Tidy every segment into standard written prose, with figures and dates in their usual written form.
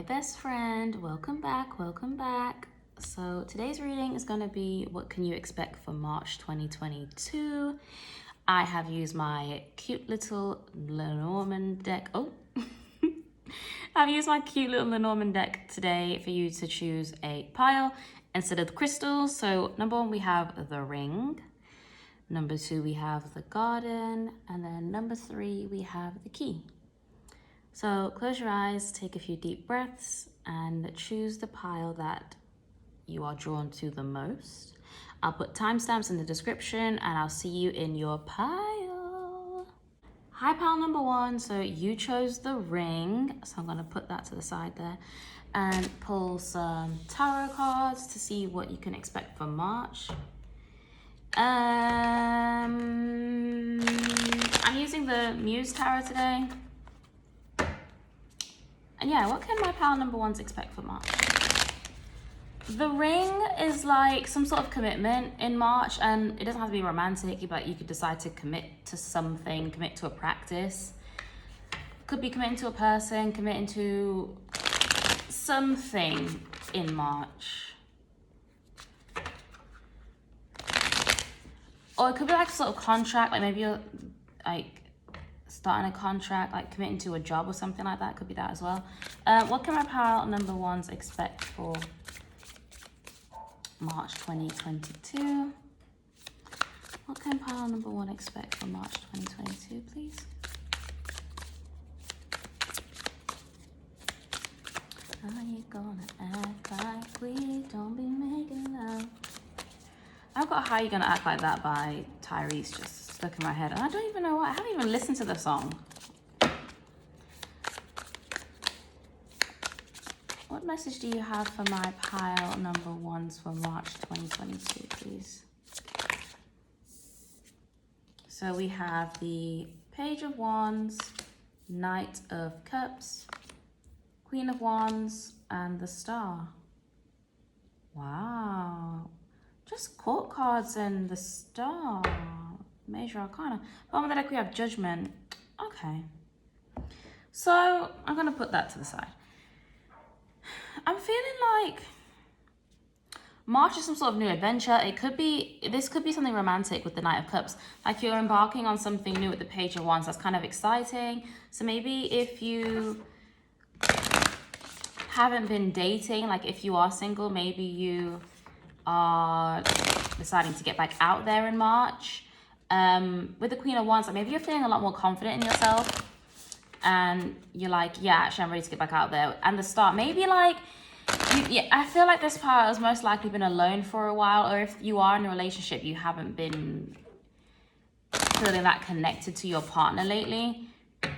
best friend. Welcome back, welcome back. So today's reading is going to be what can you expect for March 2022. I have used my cute little lenormand deck. I've used my cute little lenormand deck today for you to choose a pile instead of the crystals. So number 1, we have the ring. Number 2, we have the garden. And then number 3, we have the key. So close your eyes, take a few deep breaths, and choose the pile that you are drawn to the most. I'll put timestamps in the description, and I'll see you in your pile. Hi, pile number 1. So you chose the ring, so I'm gonna put that to the side there, and pull some tarot cards to see what you can expect for March. I'm using the Muse tarot today. And yeah, what can my pile number 1s expect for March? The ring is like some sort of commitment in March, and it doesn't have to be romantic, but you could decide to commit to something, commit to a practice. Could be committing to a person, committing to something in March. Or it could be like sort of contract, like maybe you're like starting a contract, like committing to a job or something like that. Could be that as well. What can my pile number 1s expect for March 2022? What can pile number 1 expect for March 2022, please? Are you gonna act like we don't be making love? I've got How You Gonna Act Like That by Tyrese just stuck in my head. And I don't even know why. I haven't even listened to the song. What message do you have for my pile number 1s for March 2022, please? So we have the Page of Wands, Knight of Cups, Queen of Wands, and the Star. Wow. Just court cards and the Star. Major Arcana. Bottom of the deck we have Judgment. Okay. So I'm going to put that to the side. I'm feeling like March is some sort of new adventure. This could be something romantic with the Knight of Cups. Like you're embarking on something new with the Page of Wands. That's kind of exciting. So maybe if you haven't been dating, like if you are single, maybe you are deciding to get back out there in March. With the Queen of Wands, like maybe you're feeling a lot more confident in yourself and you're like, yeah, actually I'm ready to get back out there. And the Star, maybe like I feel like this part has most likely been alone for a while, or if you are in a relationship, you haven't been feeling that connected to your partner lately,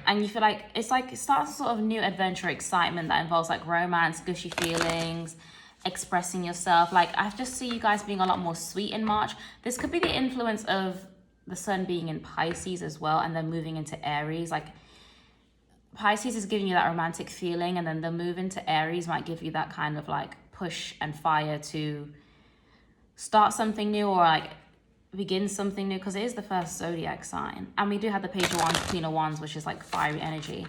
and you feel like it starts a sort of new adventure excitement that involves like romance, gushy feelings, expressing yourself. Like I just see you guys being a lot more sweet in March. This could be the influence of the sun being in Pisces as well, and then moving into Aries. Like Pisces is giving you that romantic feeling, and then the move into Aries might give you that kind of like push and fire to start something new, or like begin something new, because it is the first zodiac sign. And we do have the Page of Wands, Queen of Wands, which is like fiery energy.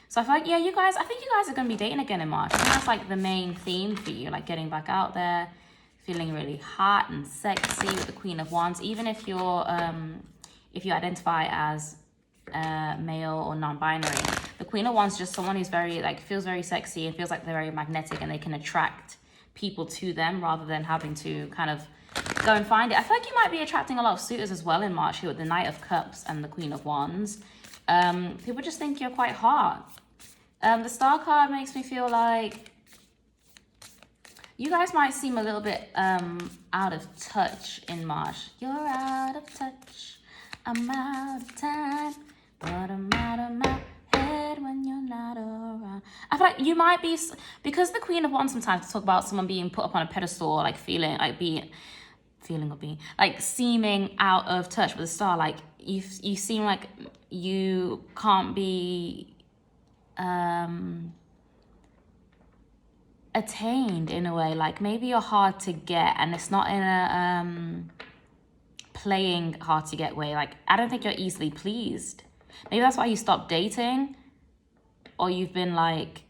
So I feel like, yeah, I think you guys are going to be dating again in March. I think that's like the main theme for you, like getting back out there, feeling really hot and sexy with the Queen of Wands. Even if you identify as male or non-binary, the Queen of Wands is just someone who's very feels very sexy and feels like they're very magnetic, and they can attract people to them rather than having to kind of go and find it. I feel like you might be attracting a lot of suitors as well in March here with the Knight of Cups and the Queen of Wands. People just think you're quite hot. The Star card makes me feel like you guys might seem a little bit out of touch in March. You're out of touch. I'm out of time, but I'm out of my head when you're not around. I feel like you might be, because the Queen of Wands sometimes talk about someone being put up on a pedestal, or like seeming out of touch with the Star. Like you seem like you can't be attained in a way. Like maybe you're hard to get, and it's not in a playing hard to get way. Like I don't think you're easily pleased. Maybe that's why you stopped dating, or you've been like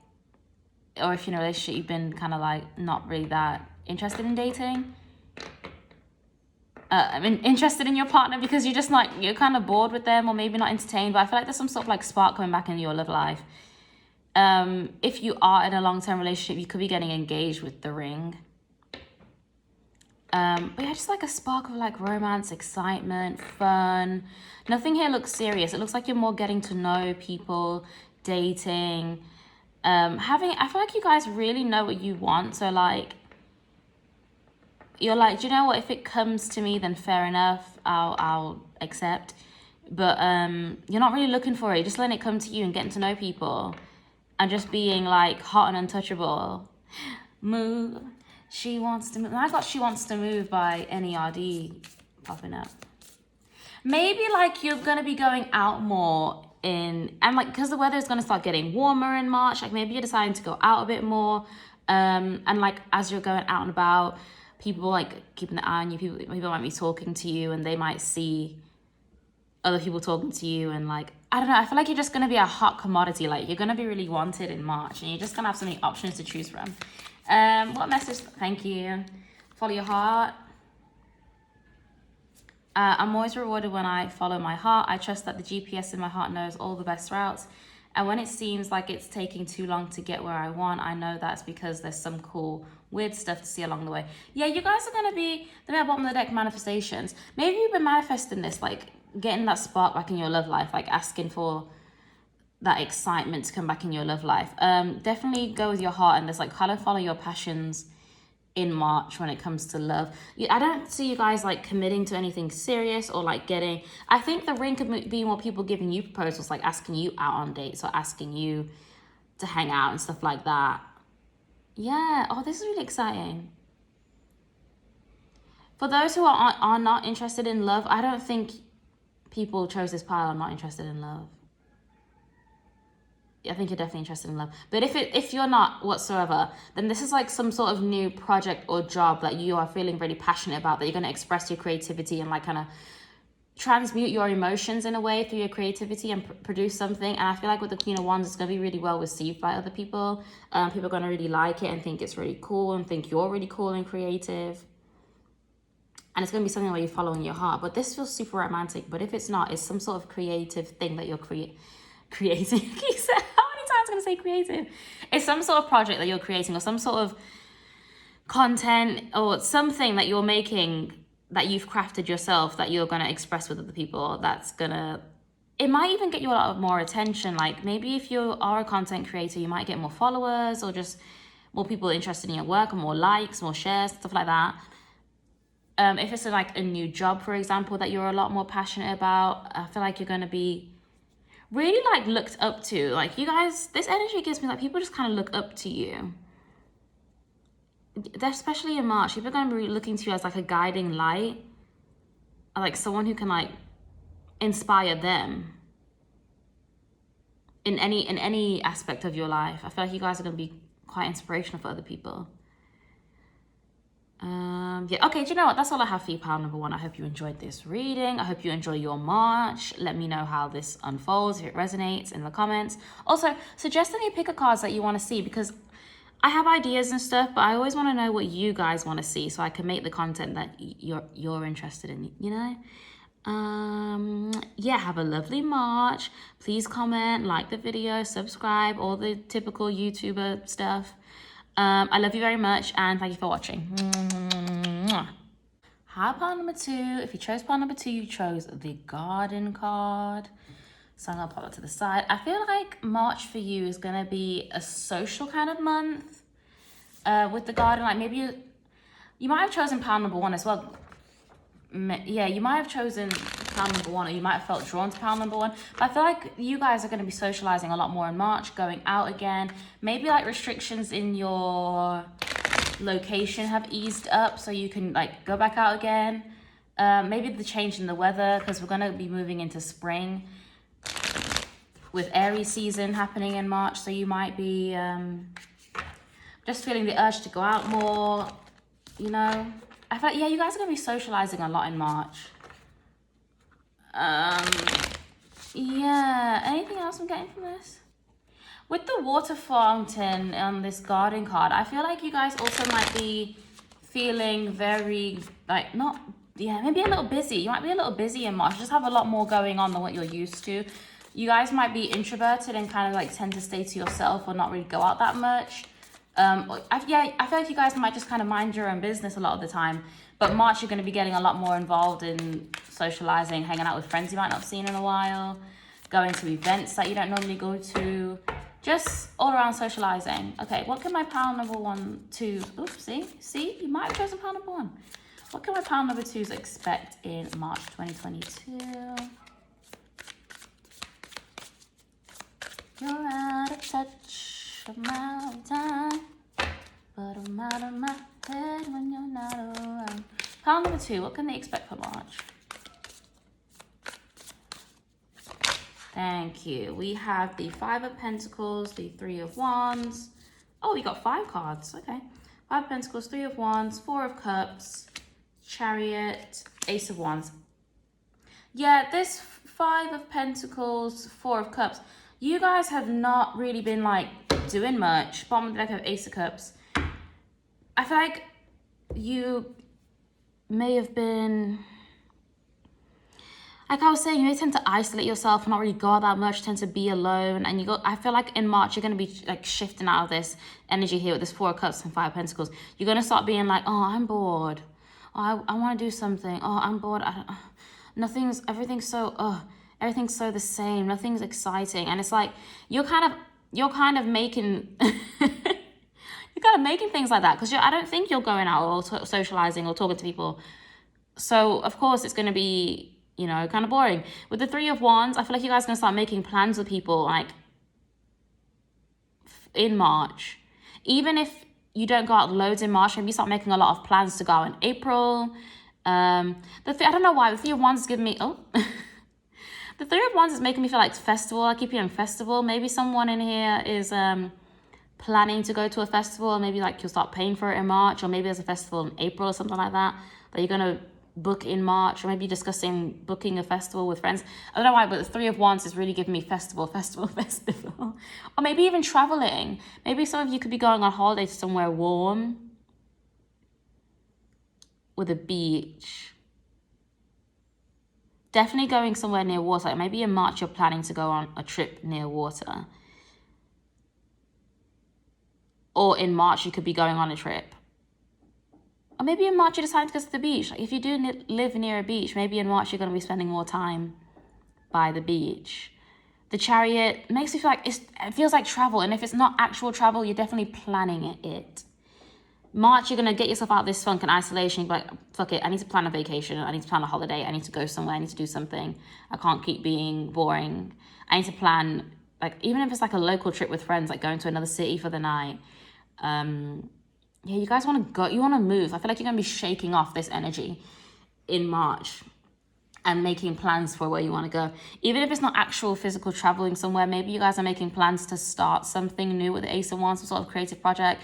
or if you're in a relationship, you've been kind of like not really that interested in dating. I mean, interested in your partner because you're just like, you're kind of bored with them or maybe not entertained. But I feel like there's some sort of like spark coming back in your love life. If you are in a long-term relationship, you could be getting engaged with the ring. But yeah, just like a spark of like romance, excitement, fun. Nothing here looks serious. It looks like you're more getting to know people, dating. I feel like you guys really know what you want. So like, you're like, do you know what? If it comes to me, then fair enough. I'll accept. But you're not really looking for it. You're just letting it come to you and getting to know people, and just being like hot and untouchable. Move. She wants to move. I got She Wants to Move by NERD popping up. Maybe like you're gonna be going out more and like because the weather is gonna start getting warmer in March. Like maybe you're deciding to go out a bit more. And like as you're going out and about, people like keeping an eye on you. People might be talking to you, and they might see other people talking to you, and like I don't know. I feel like you're just gonna be a hot commodity. Like you're gonna be really wanted in March, and you're just gonna have so many options to choose from. What message? Thank you. Follow your heart. I'm always rewarded when I follow my heart. I trust that the GPS in my heart knows all the best routes. And when it seems like it's taking too long to get where I want, I know that's because there's some cool, weird stuff to see along the way. Yeah, you guys are going to be the bottom of the deck manifestations. Maybe you've been manifesting this, like getting that spark back in your love life, like asking for that excitement to come back in your love life. Definitely go with your heart and just like kind of follow your passions in March when it comes to love. I don't see you guys like committing to anything serious or like getting, I think the ring could be more people giving you proposals, like asking you out on dates or asking you to hang out and stuff like that. Yeah. Oh, this is really exciting. For those who are not interested in love, I don't think people chose this pile are not interested in love. I think you're definitely interested in love. But if you're not whatsoever, then this is like some sort of new project or job that you are feeling really passionate about, that you're going to express your creativity and like kind of transmute your emotions in a way through your creativity and produce something. And I feel like with the Queen of Wands, it's going to be really well received by other people. People are going to really like it and think it's really cool and think you're really cool and creative. And it's going to be something where you're following your heart. But this feels super romantic. But if it's not, it's some sort of creative thing that you're creating. How many times am I going to say creative? It's some sort of project that you're creating or some sort of content or something that you're making that you've crafted yourself that you're going to express with other people. It might even get you a lot more attention. Like maybe if you are a content creator, you might get more followers or just more people interested in your work or more likes, more shares, stuff like that. If it's like a new job, for example, that you're a lot more passionate about, I feel like you're going to be really like looked up to. Like you guys, this energy gives me like people just kind of look up to you. Especially in March, people are going to be looking to you as like a guiding light, like someone who can like inspire them in any aspect of your life. I feel like you guys are going to be quite inspirational for other people. Yeah, okay, do you know what? That's all I have for you, pile number one. I hope you enjoyed this reading. I hope you enjoy your March. Let me know how this unfolds, if it resonates in the comments. Also, suggest any picker cards that you want to see, because I have ideas and stuff, but I always want to know what you guys want to see so I can make the content that you're interested in, you know? Yeah, have a lovely March. Please comment, like the video, subscribe, all the typical YouTuber stuff. I love you very much and thank you for watching. Hi, pile number two. If you chose pile number two, you chose the garden card. So I'm gonna pop it to the side. I feel like March for you is gonna be a social kind of month with the garden. Like maybe you might have chosen pile number one as well. Yeah, you might have chosen pile number one, or you might have felt drawn to pile number one. But I feel like you guys are going to be socializing a lot more in March, going out again. Maybe like restrictions in your location have eased up so you can like go back out again. Maybe the change in the weather, because we're going to be moving into spring with Aries season happening in March. So you might be just feeling the urge to go out more, you know. I feel like, yeah, you guys are going to be socializing a lot in March. Yeah, anything else I'm getting from this? With the water fountain on this garden card, I feel like you guys also might be feeling very, like, not, yeah, maybe a little busy. You might be a little busy in March. Just have a lot more going on than what you're used to. You guys might be introverted and kind of like tend to stay to yourself or not really go out that much. I feel like you guys might just kind of mind your own business a lot of the time. But March, you're going to be getting a lot more involved in socializing, hanging out with friends you might not have seen in a while, going to events that you don't normally go to. Just all around socializing. Okay, what can my pile number 1, 2, oops, see, you might have chosen pile number 1. What can my pile number 2s expect in March 2022? You're out of touch, I'm out of time, but I'm out of my head when you're not around. Pile number 2, what can they expect for March? Thank you. We have the 5 of Pentacles, the 3 of Wands. Oh, we got 5 cards. Okay. 5 of Pentacles, 3 of Wands, 4 of Cups, Chariot, Ace of Wands. Yeah, this 5 of Pentacles, 4 of Cups. You guys have not really been like doing much. Bottom of the deck of Ace of Cups. I feel like you may have been, like I was saying, you may tend to isolate yourself, not really go out that much, tend to be alone. And I feel like in March, you're going to be like shifting out of this energy here with this 4 of Cups and 5 of Pentacles. You're going to start being like, oh, I'm bored. Oh, I want to do something. Oh, I'm bored. Everything's so the same. Nothing's exciting. And it's like, you're kind of making, you're kind of making things like that. Because I don't think you're going out or socializing or talking to people. So, of course, it's going to be, you know, kind of boring. With the 3 of Wands, I feel like you guys are going to start making plans with people, like, in March. Even if you don't go out loads in March, maybe start making a lot of plans to go out in April. I don't know why, the 3 of Wands is giving me, the 3 of Wands is making me feel like festival. I keep hearing festival. Maybe someone in here is planning to go to a festival. Maybe like you'll start paying for it in March, or maybe there's a festival in April or something like that you're going to book in March, or maybe discussing booking a festival with friends. I don't know why, but the 3 of Wands is really giving me festival. Or maybe even traveling. Maybe some of you could be going on holiday to somewhere warm with a beach. Definitely going somewhere near water. Like maybe in March you're planning to go on a trip near water. Or in March you could be going on a trip. Or maybe in March you decide to go to the beach. Like if you do live near a beach, maybe in March you're going to be spending more time by the beach. The Chariot makes me feel like it feels like travel. And if it's not actual travel, you're definitely planning it. March, you're going to get yourself out of this funk and isolation. Like, fuck it, I need to plan a vacation. I need to plan a holiday. I need to go somewhere. I need to do something. I can't keep being boring. I need to plan, like, even if it's like a local trip with friends, like going to another city for the night. Yeah, you guys want to go, you want to move. I feel like you're going to be shaking off this energy in March and making plans for where you want to go. Even if it's not actual physical traveling somewhere, maybe you guys are making plans to start something new with the Ace of Wands, some sort of creative project.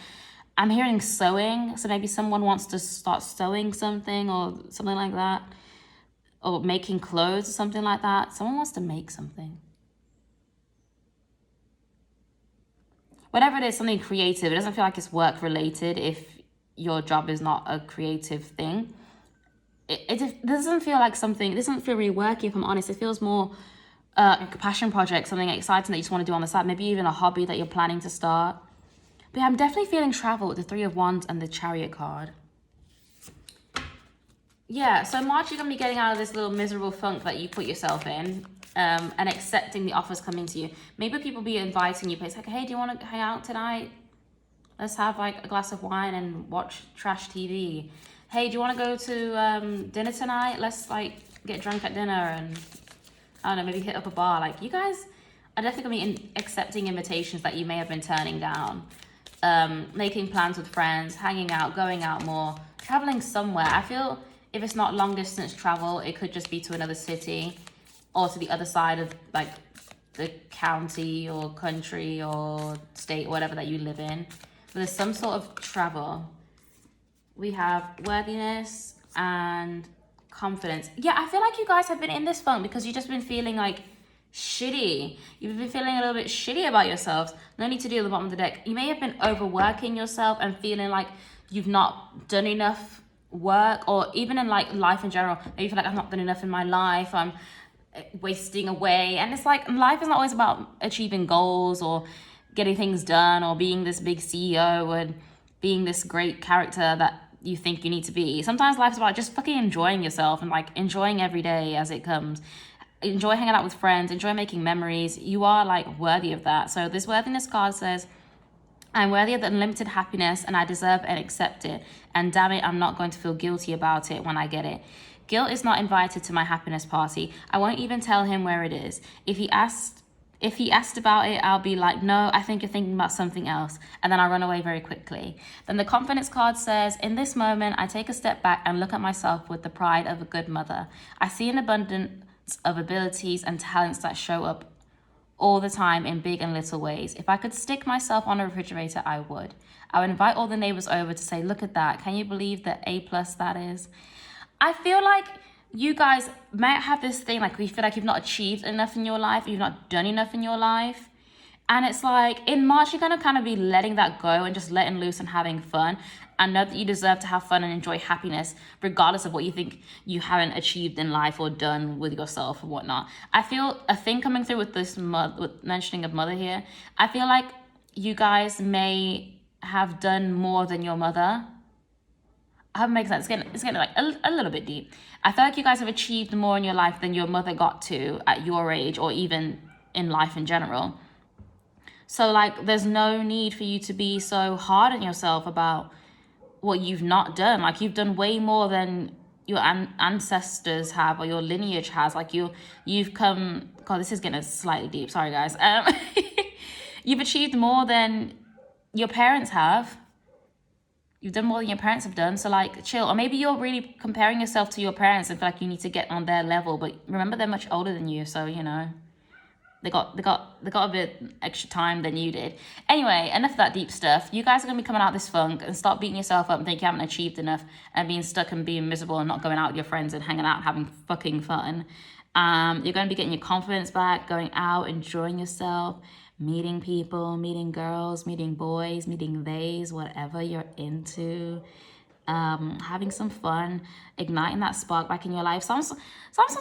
I'm hearing sewing, so maybe someone wants to start sewing something or something like that. Or making clothes or something like that. Someone wants to make something. Whatever it is, something creative. It doesn't feel like it's work related if your job is not a creative thing. It doesn't feel like something, it doesn't feel really worky if I'm honest. It feels more like a passion project, something exciting that you just want to do on the side. Maybe even a hobby that you're planning to start. But yeah, I'm definitely feeling travel with the 3 of Wands and the Chariot card. Yeah, so March, you're going to be getting out of this little miserable funk that you put yourself in. And accepting the offers coming to you. Maybe people be inviting you. It's like, hey, do you want to hang out tonight? Let's have like a glass of wine and watch trash TV. Hey, do you want to go to dinner tonight? Let's like get drunk at dinner and I don't know, maybe hit up a bar. Like you guys are definitely going to be accepting invitations that you may have been turning down. Making plans with friends, hanging out, going out more, traveling somewhere. I feel if it's not long distance travel, it could just be to another city. Or to the other side of like the county or country or state, whatever that you live in. But there's some sort of travel. We have worthiness and confidence. Yeah, I feel like you guys have been in this funk because you've just been feeling like shitty. You've been feeling a little bit shitty about yourselves. No need to do at the bottom of the deck. You may have been overworking yourself and feeling like you've not done enough work, or even in like life in general. Maybe you feel like I've not done enough in my life. I'm wasting away. And it's like life is not always about achieving goals or getting things done or being this big CEO and being this great character that you think you need to be. Sometimes life's about just fucking enjoying yourself and like enjoying every day as it comes. Enjoy hanging out with friends, enjoy making memories. You are like worthy of that. So this worthiness card says, I'm worthy of the unlimited happiness and I deserve and accept it. And damn it, I'm not going to feel guilty about it when I get it. Guilt is not invited to my happiness party. I won't even tell him where it is. If he asked about it, I'll be like, no, I think you're thinking about something else. And then I run away very quickly. Then the confidence card says, in this moment, I take a step back and look at myself with the pride of a good mother. I see an abundance of abilities and talents that show up all the time in big and little ways. If I could stick myself on a refrigerator, I would. I would invite all the neighbors over to say, look at that. Can you believe the A+ that is? I feel like you guys might have this thing, like you feel like you've not achieved enough in your life, you've not done enough in your life. And it's like in March, you're going to kind of be letting that go and just letting loose and having fun. And know that you deserve to have fun and enjoy happiness, regardless of what you think you haven't achieved in life or done with yourself or whatnot. I feel a thing coming through with this with mentioning of mother here. I feel like you guys may have done more than your mother. I hope it makes sense. It's getting like a little bit deep. I feel like you guys have achieved more in your life than your mother got to at your age or even in life in general. So like there's no need for you to be so hard on yourself about what you've not done. Like you've done way more than your ancestors have or your lineage has. Like you've come, God, this is getting slightly deep. Sorry guys. You've achieved more than your parents have. You've done more than your parents have done. So like chill. Or maybe you're really comparing yourself to your parents and feel like you need to get on their level, but remember they're much older than you. So, you know, they got a bit extra time than you did. Anyway, enough of that deep stuff. You guys are going to be coming out this funk and start beating yourself up and think you haven't achieved enough and being stuck and being miserable and not going out with your friends and hanging out and having fucking fun. You're going to be getting your confidence back, going out, enjoying yourself, meeting people, meeting girls, meeting boys, meeting theys, whatever you're into. Having some fun, igniting that spark back in your life. Some sort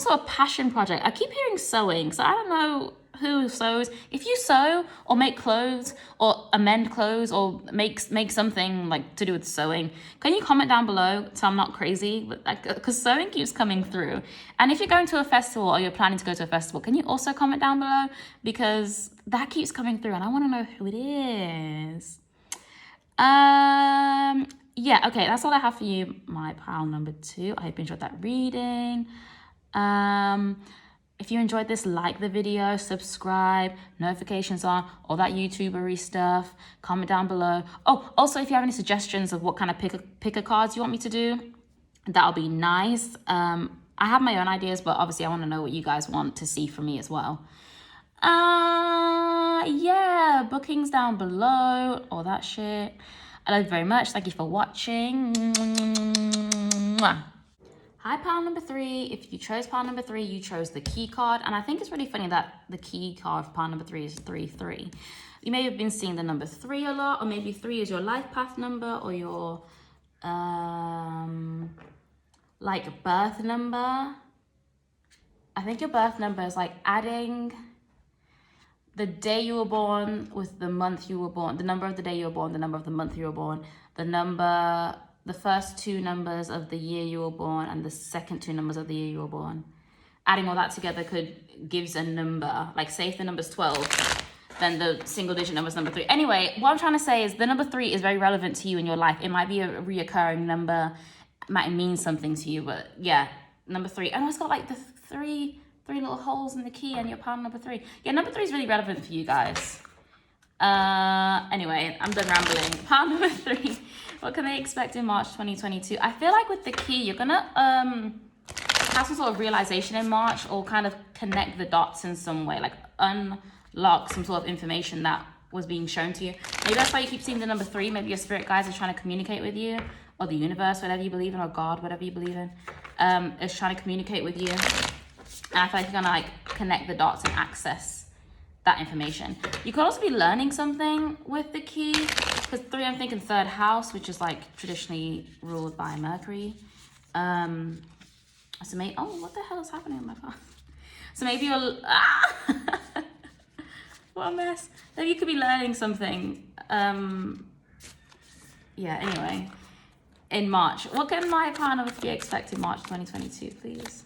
of passion project. I keep hearing sewing, so I don't know who sews. If you sew or make clothes or amend clothes or make something like to do with sewing, can you comment down below so I'm not crazy? Because sewing keeps coming through. And if you're going to a festival or you're planning to go to a festival, can you also comment down below? Because that keeps coming through and I want to know who it is. Yeah, okay, that's all I have for you, my pile number 2. I hope you enjoyed that reading. If you enjoyed this, like the video, subscribe, notifications on, all that YouTubery stuff. Comment down below. Oh, also, if you have any suggestions of what kind of picker cards you want me to do, that'll be nice. I have my own ideas, but obviously I want to know what you guys want to see from me as well. Yeah, bookings down below, all that shit. I love you very much. Thank you for watching. Hi, pile number 3. If you chose pile number 3, you chose the key card. And I think it's really funny that the key card for pile number 3 is 3-3. You may have been seeing the number 3 a lot, or maybe 3 is your life path number or your like birth number. I think your birth number is like adding the day you were born with the month you were born, the number of the day you were born, the number of the month you were born, the first 2 numbers of the year you were born, and the second 2 numbers of the year you were born. Adding all that together gives a number. Like say if the number's 12, then the single digit number is number 3. Anyway, what I'm trying to say is the number 3 is very relevant to you in your life. It might be a reoccurring number, it might mean something to you, but yeah, number 3. And it's got like the three little holes in the key and your pile number 3. Yeah, number 3 is really relevant for you guys. Anyway, I'm done rambling. Pile number 3. What can they expect in March 2022? I feel like with the key, you're gonna have some sort of realization in March, or kind of connect the dots in some way, like unlock some sort of information that was being shown to you. Maybe that's why you keep seeing the number 3. Maybe your spirit guides are trying to communicate with you, or the universe, whatever you believe in, or God, whatever you believe in, is trying to communicate with you. And I feel like you're gonna like connect the dots and access that information. You could also be learning something with the key, because 3, I'm thinking 3rd house, which is like traditionally ruled by Mercury. So maybe, oh, what the hell is happening on my phone? So maybe you're, what a mess. Maybe you could be learning something. Yeah, anyway, in March. What can my partner with you expect in March 2022, please?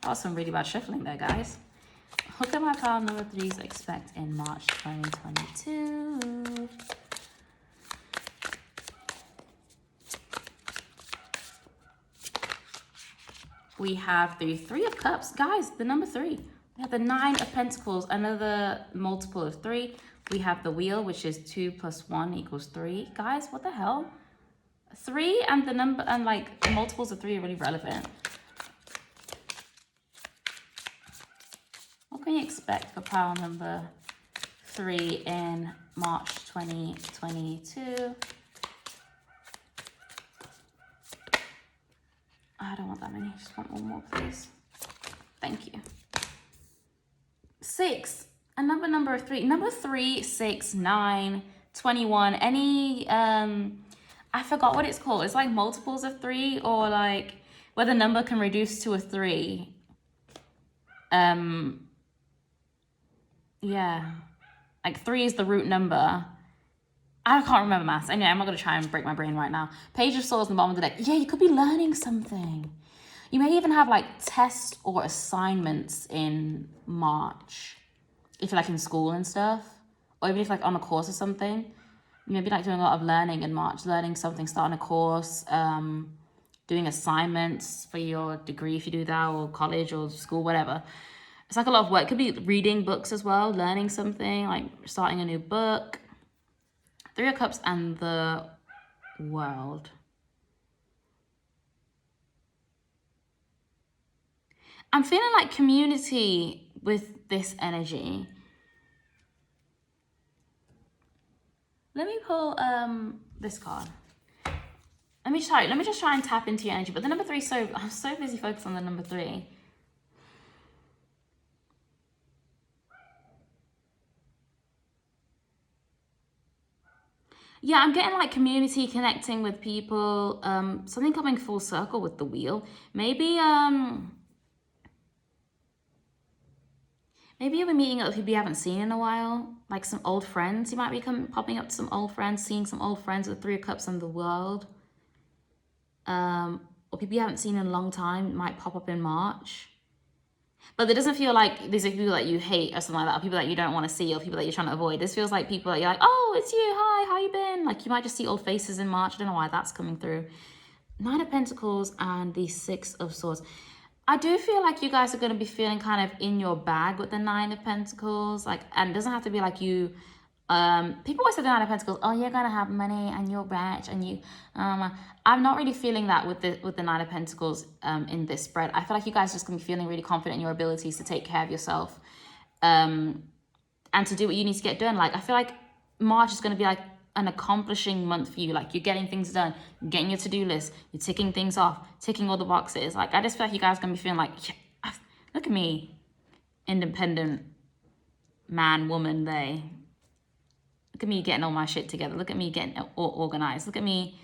That was some really bad shuffling there, guys. What can my pile number 3s expect in March 2022? We have the 3 of Cups. Guys, the number 3. We have the 9 of Pentacles, another multiple of 3. We have the Wheel, which is 2 + 1 = 3. Guys, what the hell? 3 and the number, and like the multiples of 3 are really relevant. What can you expect for pile number 3 in March 2022? I don't want that many. Just want one more, please. Thank you. 6. Another number of 3. Number 3, 6, 9, 21. Any, I forgot what it's called. It's like multiples of 3, or like where the number can reduce to a 3. Yeah, like 3 is the root number. I can't remember maths. Anyway, I'm not going to try and break my brain right now. Page of Swords in the bottom of the deck. Yeah, you could be learning something. You may even have like tests or assignments in March. If you're like in school and stuff. Or even if like on a course or something. You may be like doing a lot of learning in March. Learning something, starting a course. Doing assignments for your degree if you do that. Or college or school, whatever. It's like a lot of work. It could be reading books as well. Learning something. Like starting a new book. 3 of Cups and the World. I'm feeling like community with this energy. Let me pull this card. Let me just try and tap into your energy. But the number 3, I'm so busy focused on the number 3. Yeah, I'm getting like community, connecting with people, something coming full circle with the Wheel. Maybe you'll be meeting up with people you haven't seen in a while, like some old friends. You might be popping up to some old friends, seeing some old friends with 3 of Cups and the World. Or people you haven't seen in a long time might pop up in March. But it doesn't feel like these are people that you hate or something like that, or people that you don't want to see, or people that you're trying to avoid. This feels like people that you're like, oh, it's you, hi, how you been? Like you might just see old faces in March. I don't know why that's coming through. 9 of Pentacles and the 6 of Swords. I do feel like you guys are going to be feeling kind of in your bag with the 9 of Pentacles. Like, and it doesn't have to be like you... people always say the 9 of Pentacles, oh, you're gonna have money and you're rich and you I'm not really feeling that with the 9 of Pentacles in this spread. I feel like you guys are just gonna be feeling really confident in your abilities to take care of yourself and to do what you need to get done. Like I feel like March is gonna be like an accomplishing month for you. Like you're getting things done, you're getting your to-do list, you're ticking things off, ticking all the boxes. Like I just feel like you guys are gonna be feeling like, yeah, look at me, independent man, woman, they. Look at me getting all my shit together. Look at me getting all organized. Look at me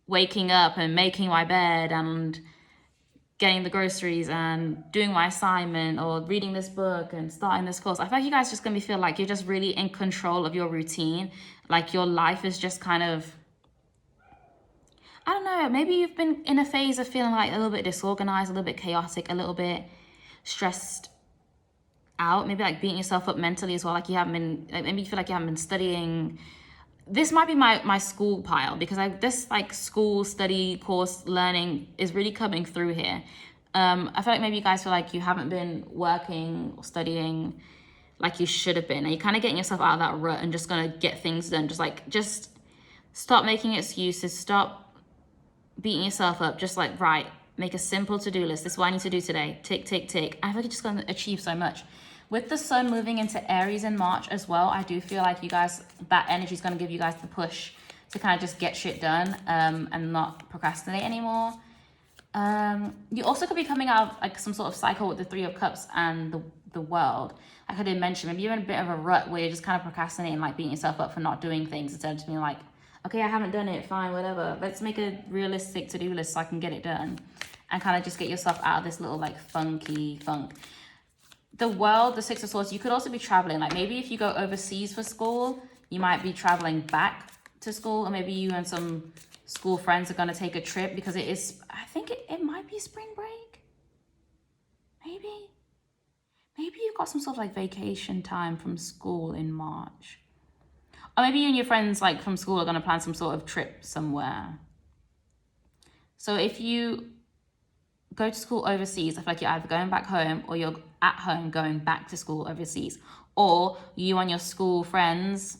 waking up and making my bed and getting the groceries and doing my assignment or reading this book and starting this course. I feel like you guys just going to feel like you're just really in control of your routine. Like your life is just kind of, I don't know, maybe you've been in a phase of feeling like a little bit disorganized, a little bit chaotic, a little bit stressed out, maybe like beating yourself up mentally as well, like you haven't been, like maybe you feel like you haven't been studying. This might be my school pile, because this like school study course learning is really coming through here. I feel like maybe you guys feel like you haven't been working or studying like you should have been, and you're kind of getting yourself out of that rut and just gonna get things done. Just stop making excuses, stop beating yourself up, just like, right, make a simple to-do list. This is what I need to do today. Tick, tick, tick. I feel like you're just gonna achieve so much. With the sun moving into Aries in March as well, I do feel like you guys, that energy is going to give you guys the push to kind of just get shit done and not procrastinate anymore. You also could be coming out of like some sort of cycle with the Three of Cups and the World. Like I did mention, maybe you're in a bit of a rut where you're just kind of procrastinating, like beating yourself up for not doing things instead of just being like, okay, I haven't done it, fine, whatever. Let's make a realistic to-do list so I can get it done. And kind of just get yourself out of this little like funky funk. The World, the Six of Swords, you could also be traveling. Like maybe if you go overseas for school, you might be traveling back to school, or maybe you and some school friends are going to take a trip because it is, I think it might be spring break. Maybe you've got some sort of like vacation time from school in March. Or maybe you and your friends like from school are going to plan some sort of trip somewhere. So if you go to school overseas, I feel like you're either going back home or you're at home going back to school overseas. Or you and your school friends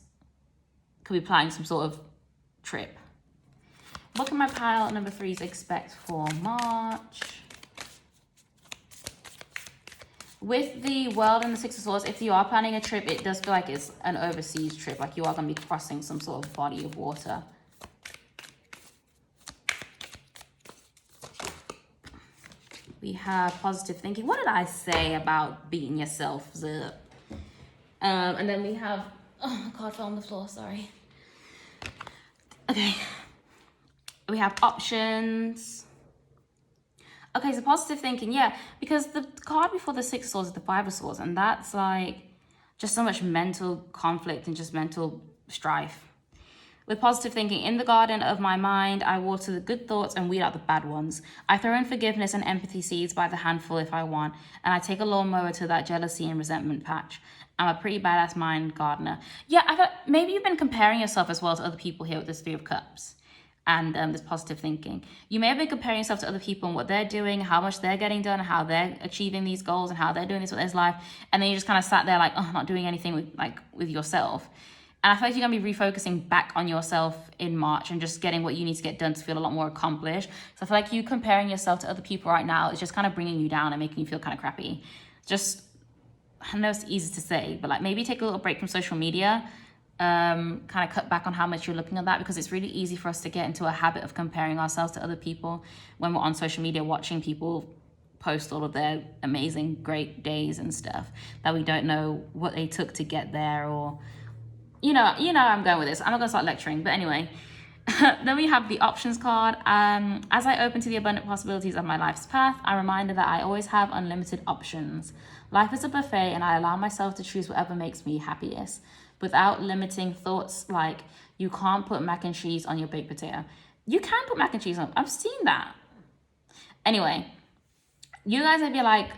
could be planning some sort of trip. What can my pile number 3s expect for March? With the World and the Six of Swords, if you are planning a trip, it does feel like it's an overseas trip. Like you are going to be crossing some sort of body of water. We have positive thinking. What did I say about beating yourself up? And then we have, oh my God, fell on the floor, sorry. Okay. We have options. Okay, so positive thinking, yeah, because the card before the Six of Swords is the Five of Swords, and that's like just so much mental conflict and just mental strife. With positive thinking, in the garden of my mind, I water the good thoughts and weed out the bad ones. I throw in forgiveness and empathy seeds by the handful if I want, and I take a lawnmower to that jealousy and resentment patch. I'm a pretty badass mind gardener. Yeah, I thought maybe you've been comparing yourself as well to other people here with this Three of Cups and this positive thinking. You may have been comparing yourself to other people and what they're doing, how much they're getting done, how they're achieving these goals and how they're doing this with their life. And then you just kind of sat there like, oh, not doing anything with yourself. And I feel like you're going to be refocusing back on yourself in March and just getting what you need to get done to feel a lot more accomplished. So I feel like you comparing yourself to other people right now is just kind of bringing you down and making you feel kind of crappy. Just, I know it's easy to say, but like maybe take a little break from social media. Kind of cut back on how much you're looking at that, because it's really easy for us to get into a habit of comparing ourselves to other people when we're on social media watching people post all of their amazing, great days and stuff that we don't know what they took to get there, or you know I'm going with this. I'm not gonna start lecturing, but anyway. Then we have the options card. As I open to the abundant possibilities of my life's path, I'm reminded that I always have unlimited options. Life is a buffet and I allow myself to choose whatever makes me happiest, without limiting thoughts like, you can't put mac and cheese on your baked potato. You can put mac and cheese on. I've seen that. Anyway, you guys may be like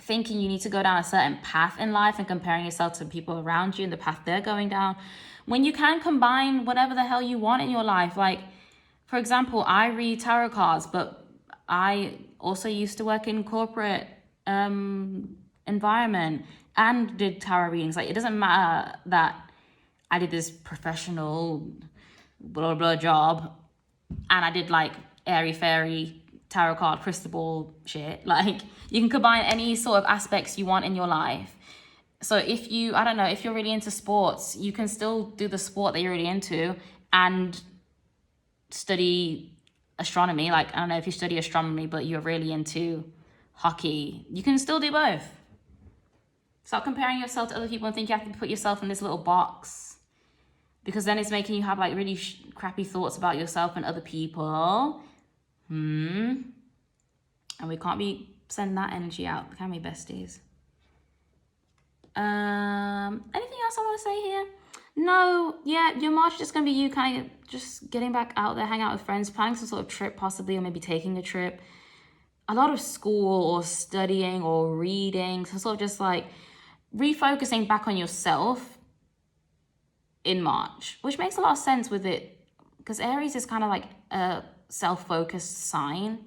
thinking you need to go down a certain path in life and comparing yourself to people around you and the path they're going down, when you can combine whatever the hell you want in your life. Like, for example, I read tarot cards, but I also used to work in corporate environment and did tarot readings. Like, it doesn't matter that I did this professional blah blah job and I did like airy fairy tarot card crystal ball shit. Like, you can combine any sort of aspects you want in your life. So if you, I don't know, if you're really into sports, you can still do the sport that you're really into and study astronomy. Like, I don't know if you study astronomy but you're really into hockey, you can still do both. Stop comparing yourself to other people and think you have to put yourself in this little box, because then it's making you have like really crappy thoughts about yourself and other people. And we can't be sending that energy out, can we, besties? Anything else I want to say here? No, yeah, your March is just going to be you kind of just getting back out there, hang out with friends, planning some sort of trip possibly, or maybe taking a trip. A lot of school or studying or reading, so sort of just like refocusing back on yourself in March, which makes a lot of sense with it, because Aries is kind of like a self-focused sign.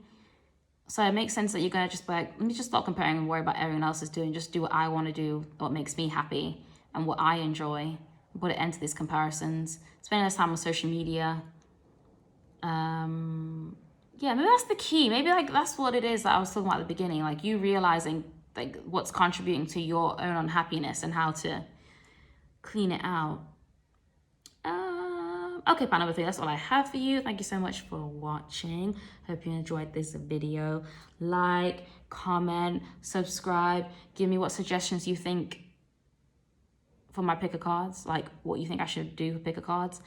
So it makes sense that you're going to just be like, let me just stop comparing and worry about everyone else is doing, just do what I want to do, what makes me happy and what I enjoy, put it into these comparisons, spend less time on social media. Yeah, maybe that's the key. Maybe like that's what it is that I was talking about at the beginning, like you realizing like what's contributing to your own unhappiness and how to clean it out. Okay, part number 3, that's all I have for you. Thank you so much for watching. Hope you enjoyed this video. Like, comment, subscribe. Give me what suggestions you think for my pick a cards, like what you think I should do for pick a cards.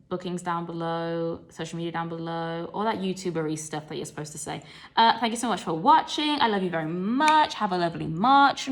Bookings down below, social media down below, all that YouTubery stuff that you're supposed to say. Thank you so much for watching. I love you very much. Have a lovely March.